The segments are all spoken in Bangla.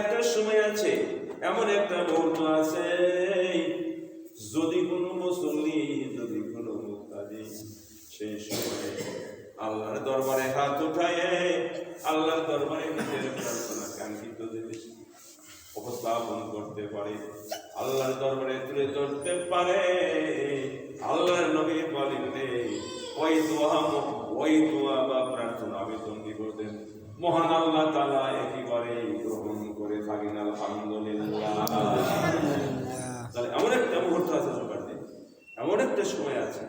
একটা সময় আছে, এমন একটা মুহূর্ত আছে, যদি কোনো মুসল্লি, যদি কোনো মুক্তাদি সেই সময় আল্লাহর দরবারে হাত উঠায়, আল্লাহর দরবারে নিজের প্রার্থনা কাঙ্ক্ষিত জিনিস উপস্থাপন করতে পারে, আল্লাহর দরবারে তুলে ধরতে পারে, আল্লাহর নবী বলেন ওই দোয়া বা প্রার্থনা আবেদন করতেন, মহান আল্লাহ তাআলা একেবারে গ্রহণ করে থাকেন। আলহামদুলিল্লাহ। তাহলে এমন একটা মুহূর্ত আছে সকালে, এমন একটা সময় আছে,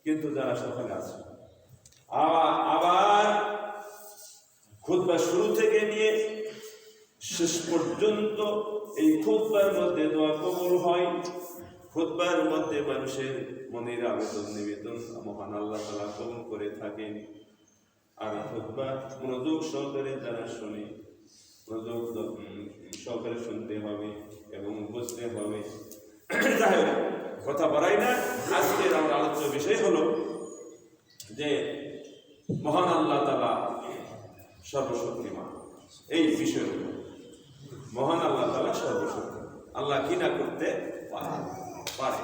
কিন্তু যারা সকালে আছে আবার খুতবা শুরু থেকে নিয়ে শেষ পর্যন্ত এই খুতবার মধ্যে দোয়া কবুল হয়, খুতবার মধ্যে মানুষের মনের আবেদন নিবেদন মহান আল্লাহ তাআলা কবুল করে থাকেন। আর খুতবা মনোযোগ সহকারে যারা শোনে, মনোযোগ সহকারে শুনতে হবে এবং বুঝতে হবে। যাই হোক, কথা বাড়াই না, আজকের আমার আলোচ্য বিষয় হলো যে মহান আল্লাহ তাআলা সর্বশক্তিমান। এই বিষয়ের উপর মহান আল্লাহ তাআলা সর্বশক্তি, আল্লাহ কি না করতে পারে,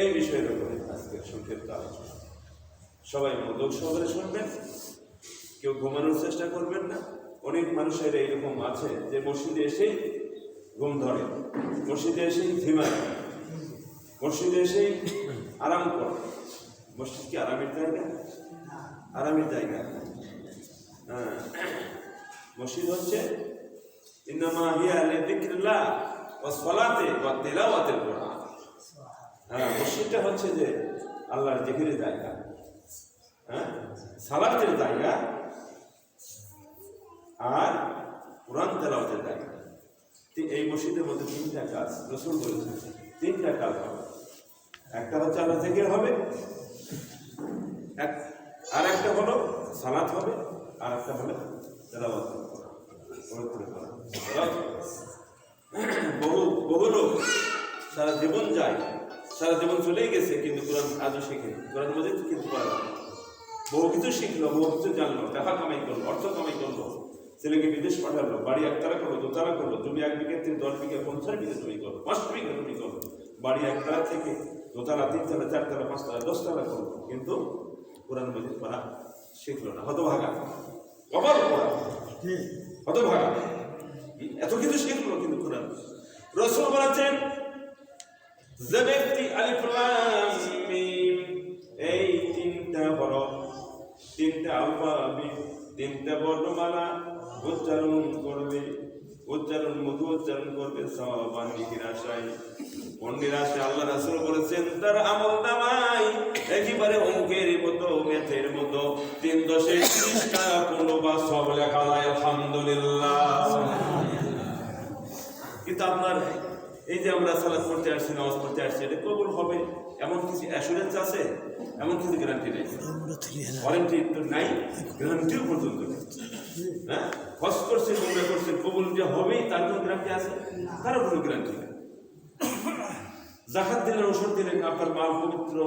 এই বিষয়ের উপরে আজকের সংক্ষিপ্ত আলোচনা। সবাই মনোযোগ সহকারে শুনবেন, কেউ ঘুমানোর চেষ্টা করবেন না। অনেক মানুষের এইরকম আছে যে মসজিদে এসেই ঘুম ধরে, মসজিদে এসেই ঝিমায়, মসজিদে এসেই আরাম করে। মসজিদ কি আরামের জায়গা? আরামের জায়গা? হ্যাঁ, মসজিদ হচ্ছে ইন্নামা হিয়া লিযিকরিল্লাহ ওয়া সলাতি ওয়া তিলাওয়াতিল কুরআন। হ্যাঁ, মসজিদটা হচ্ছে যে আল্লাহর জিকিরের জায়গা, হ্যাঁ, সালাতের জায়গা আর কুরআন তেলাওয়াতের জায়গা। এই মসজিদের মধ্যে তিনটা কাজ রাসূল বলেছেন, তিনটা কাজ হবে। একটা হচ্ছে আল্লাহ জিকির হবে, আর একটা হলো সালাত হবে, আর একটা হলো তেলাওয়াত করা। বহু লোক সারা জীবন যায়, সারা জীবন চলেই গেছে, কিন্তু কোরআন আজও শিখেনি, কোরআন মজিদ কিন্তু পড়া যাবে। বহু কিছু শিখলো, বহু কিছু জানলো, টাকা কামাই করলো, অর্থ কামাই করলো, ছেলেকে বিদেশ পাঠালো, বাড়ি একতলা করলো, দোতলা করলো, জমি 1 বিঘা থেকে 10 বিঘা 50 বিঘা জমি করলো, 5 বিঘা জমি করলো, বাড়ি একতলা থেকে দোতলা, 3তলা, 4তলা, 5তলা, 10তলা করলো, কিন্তু কোরআন মজিদ পড়া শিখলো না। হতভাগা, কবর পড়া, হতভাগা, এত কিছু শিখলো কিন্তু কোরআন। রাসূল বলেছেন যে ব্যক্তি আলিফ লাম মিম এই তিনটা হরফ, তিনটা আলফাবেট, তিনটা বর্ণমালা উচ্চারণ করবে, মধু উচ্চারণ করবে, সওয়াব নিরাশায়, কোন নিরাশায়? আল্লাহ রাসূল বলেছেন তার আমল নামায় একেবারে অঙ্কের মতো, ম্যাথের মতো 3 টা কোনো বা সব লেখা যায়। আলহামদুলিল্লাহ। কিন্তু আপনার এই যে আমরা সালাত পড়তে আসছি, নামাজ পড়তে আসছি, এটা কবুল হবে এমন কিছু অ্যাসুরেন্স আছে? এমন কিছু গ্যারান্টি নেই, ওয়ারেন্টি তো নাই, গ্যারান্টিও পর্যন্ত নেই। হ্যাঁ, হজ করছে, উমরা করছে, কবুল যে হবেই তার কোনো গ্যারান্টি আছে? তারও কোনো গ্যারান্টি নেই। যাকাত দিলেন, ওষুধ দিলেন, আপনার মাল পবিত্র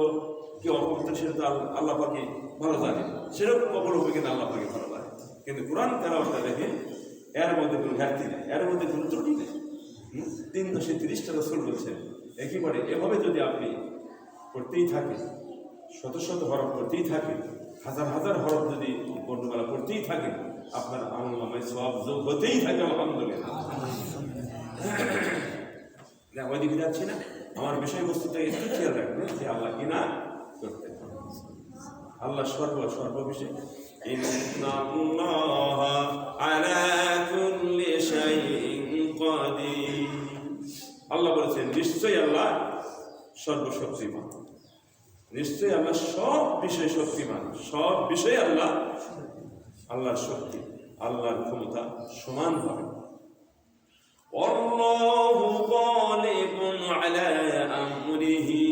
কি অপবিত্র সেটা তো আল্লাহ পাকে ভালো জানে, সেরকম কবল হবে কিনা আল্লাহ পাকে ভালো জানে। কিন্তু কোরআন তেলাওয়াতটা দেখেন, এর মধ্যে কোনো ঘাটতি নেই, এর মধ্যে কোনো ত্রুটি নেই। 330টা রাসূল বলছেন একেবারে এভাবে যদি আপনি পড়তেই থাকেন, শত শত হরফ পড়তেই থাকেন, হাজার হাজার হরফ যদি বর্ণমালা পড়তেই থাকেন, আপনার আমলনামায় সওয়াব যোগ হতেই থাকে। আলহামদুলিল্লাহ। না, ওইদিকে যাচ্ছি না, আমার বিষয়বস্তুটা একটু খেয়াল রাখবেন যে আল্লাহ কিনা করতে, আল্লাহ সর্ববিষয়ে ইন্নাল্লাহা আলা কুল্লি শাইইন কাদির। আল্লাহ বলেছেন নিশ্চয়ই আল্লাহ সর্বশক্তিমান, নিশ্চয়ই আল্লাহ সব বিষয়ে শক্তিমান, সব বিষয়ে আল্লাহর শক্তি, আল্লাহর ক্ষমতা সমান হবে। আল্লাহু গালিবুন আলা আমরিহি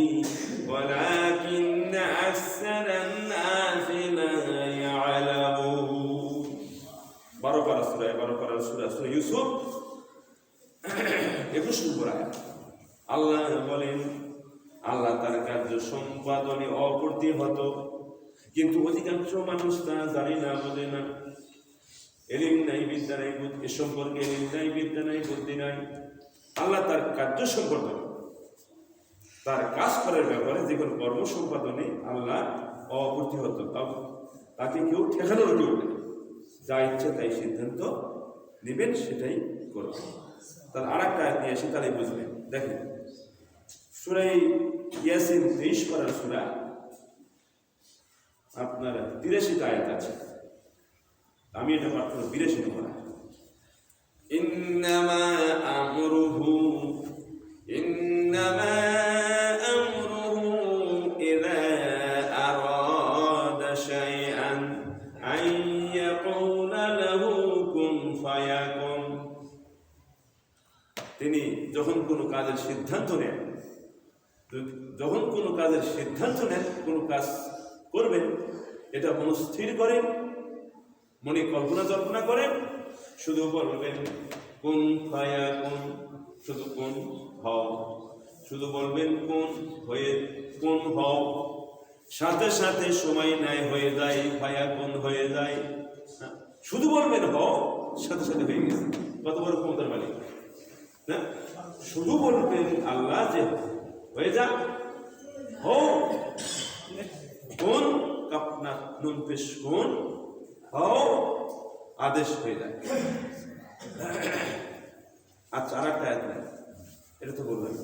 ওয়ালাকিন্না আকসারান নাসি লা ইয়ালামুন। 12 পারা সূরা ইউসুফ 21 নম্বর আয়াত। আল্লাহ বলেন আল্লাহ তার কার্য সম্পাদনে অপ্রতিহত, কিন্তু অধিকাংশ মানুষ তা জানে না, বোঝে না। এলিম নাই, বিদ্যা নাই, এ সম্পর্কে এলিম নাই, বিদ্যা নাই, বুদ্ধি নাই। আল্লাহ তার কার্য সম্পাদন, তার কাজ করার ব্যাপারে যে কোনো কর্ম সম্পাদনে আল্লাহ অপ্রতিহত, তাকে কেউ ঠেকানোর কেউ নেই। যা ইচ্ছে তাই সিদ্ধান্ত নেবেন, সেটাই করবেন। তার আর একটা আয়াত নিয়ে এসে তাহলে বুঝবেন। দেখেন সূরা ইয়াসিন 23 পারার সূরা, আপনার 83টা আয়াত আছে। আমি এটা পাঠ করব 82 নম্বর আয়াত। ইন্নামা আমরুহু ইযা আরাদা শাইআন আন ইয়াকুলা লাহু কুন ফায়াকুন। তিনি যখন কোনো কাজের সিদ্ধান্ত নেন, কোনো কাজ করবেন, এটা মনস্থির করেন, মনে কল্পনা করেন, শুধু বলবেন কোন ফায়াকুন, শুধু কোন হও, শুধু বলবেন কোন হও, সাথে সাথে সময় নেয়, হয়ে যায়, ফায়াকুন হয়ে যায়। শুধু বলবেন হও, সাথে সাথে হয়ে গেছে। কত বড় ক্ষমতার মালিক না? শুধু বলবেন আল্লাহ যে হয়ে যা, হও, কোন কাপনা নুন পেশ কোন হও, আদেশ হয়ে যায়। আচ্ছা, আর একটা আয়াত, এটা তো বললাম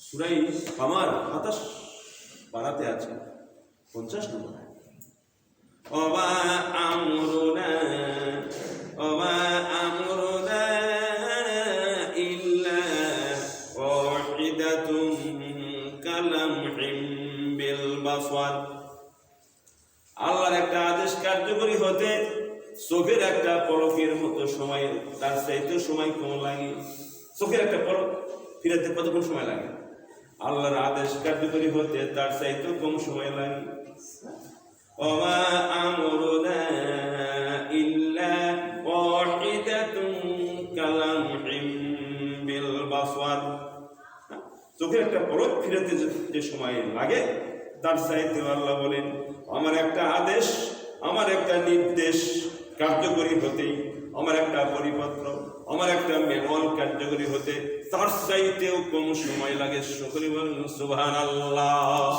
সূরা কামার 27 পারাতে আছে 50 নম্বর আয়াত। ওমা আমরুনা ইল্লা ওয়াহিদাতুন কালামহিম বিল বাসর। আল্লাহর একটা আদেশ কার্যকরী হতে চোখের একটা পলকের মতো সময়, তার চাইতে সময় কম লাগে। চোখের একটা পলক ফিরাতে কতক্ষণ সময় লাগে? আল্লাহর আদেশ কার্যকরী হতে তার চাইতে কম সময় লাগে। ওমা আমরুনা ইল্লা ওয়াহিদাতুন কালামহিম বিল বাসর। চোখের একটা পলক ফিরাতে যে সময় লাগে, তার চাইতে আল্লাহ বলেন আমার একটা আদেশ, আমার একটা নির্দেশ কার্যকরী হতে, আমার একটা পরিপত্র, আমার একটা ম্যানুয়াল কার্যকরী হতে তার চাইতেও কম সময় লাগে। সকলে বলেন সুবহানাল্লাহ।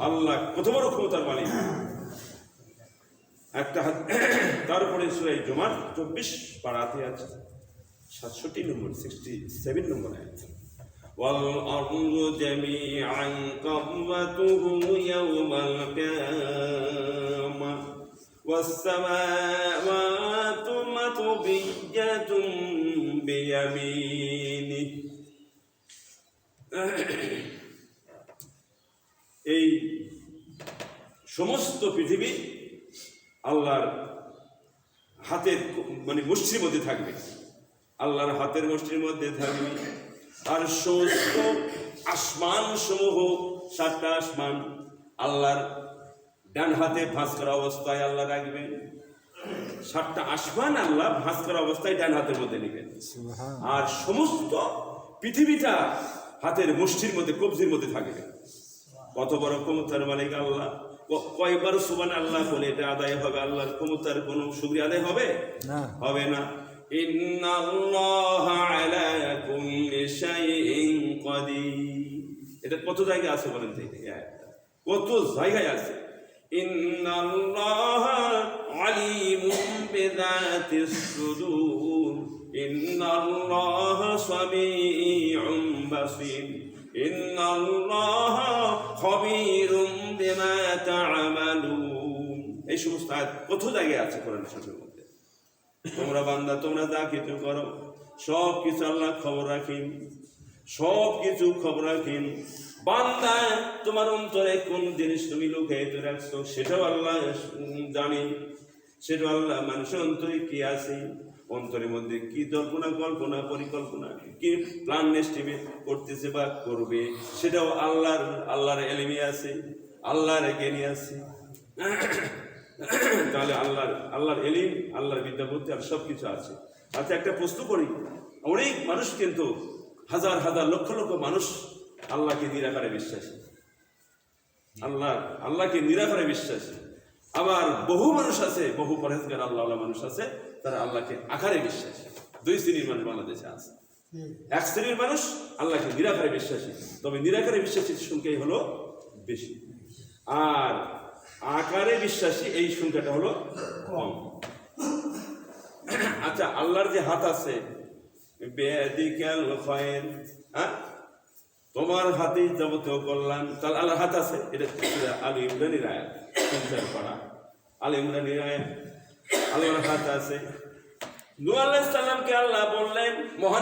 আল্লাহ কত বড় ক্ষমতার মালিক। একটা তারপরে সূরা জুমার 24 পারাতে আছে 67 নম্বর 67 নম্বর আয়াত। والأرض جميعا قبضته يوم القيامة والسماوات مطويات بيمينه। এই সমস্ত পৃথিবী আল্লাহর হাতের মুষ্টির মধ্যে থাকবে, আল্লাহর হাতের মুষ্টির মধ্যে থাকবে। আর সমস্ত আসমান সমূহ, 7টা আসমান আল্লাহর ডান হাতে ভাঁজ করা অবস্থায় আল্লাহ রাখবেন। 7টা আসমান আল্লাহ ভাঁজ করা অবস্থায় ডান হাতের মধ্যে নেবেন। আর সমস্ত পৃথিবীটা হাতের মুষ্টির মধ্যে, কবজির মধ্যে থাকবে। কত বড় ক্ষমতার মালিক আল্লাহ। কয়বার সুবহানাল্লাহ বলে এটা আদায় হবে? আল্লাহর ক্ষমতার কোনো শুকরিয়া আদায় হবে? হবে না। ইন্নাল্লাহা আলা কুল্লি শাইইন কাদির। এটা কত জায়গায় আছে বলেন তো? কত জায়গায় আছে। ইন্নাল্লাহা আলিমুম বিযাতিস সুদূর, ইন্নাল্লাহা সামিউম বাসীর, ইন্নাল্লাহা খাবীরুম বিমা তা'মালুন। এই সমস্ত আয়াত কত জায়গায় আছে কোরআন শরীফের মধ্যে। তোমরা বান্দা, তোমরা যা কিছু করো সব কিছু আল্লাহ খবর রাখেন, সব কিছু খবর রাখেন। বান্দা তোমার অন্তরে কোন জিনিস তুমি লুকাইতে রাখছো সেটাও আল্লাহ জানেন, সেটাও আল্লাহ মানুষের অন্তরে কি আছে, অন্তরের মধ্যে কি কল্পনা পরিকল্পনা, কি প্ল্যান এস্টিমেট করতেছে বা করবে, সেটাও আল্লাহর এলিমে আছে, আল্লাহর জ্ঞানী আছে। তাহলে আল্লাহর এলিম, আল্লাহর বিদ্যা বুদ্ধি আর সব কিছু আছে। আচ্ছা, একটা প্রশ্ন করি, অনেক মানুষ কিন্তু হাজার হাজার লক্ষ লক্ষ মানুষ আল্লাহকে নিরাকারে বিশ্বাসী, আল্লাহকে নিরাকারে বিশ্বাসী। আবার বহু মানুষ আছে, বহু পরহেজগার আল্লাহ মানুষ আছে, তারা আল্লাহকে আকারে বিশ্বাসী। দুই শ্রেণীর মানুষ বাংলাদেশে আছে। এক শ্রেণীর মানুষ আল্লাহকে নিরাকারে বিশ্বাসী, তবে নিরাকারে বিশ্বাসীর সংখ্যাই হলো বেশি, আর আকারে বিশ্বাসী এই সংখ্যাটা হলো কম। আচ্ছা, আল্লাহর যে হাত আছে, বেদিকাল খায়র, তোমার হাতেই যাবতীয় কল্যাণ, তাহলে আল্লাহর হাত আছে। এটা আল ইমরানের আয়াত, পড়া আল ইমরানের আয়াত, আল্লাহর হাত আছে। নূহ আলাইহিস সালামকে আল্লাহ বললেন মহান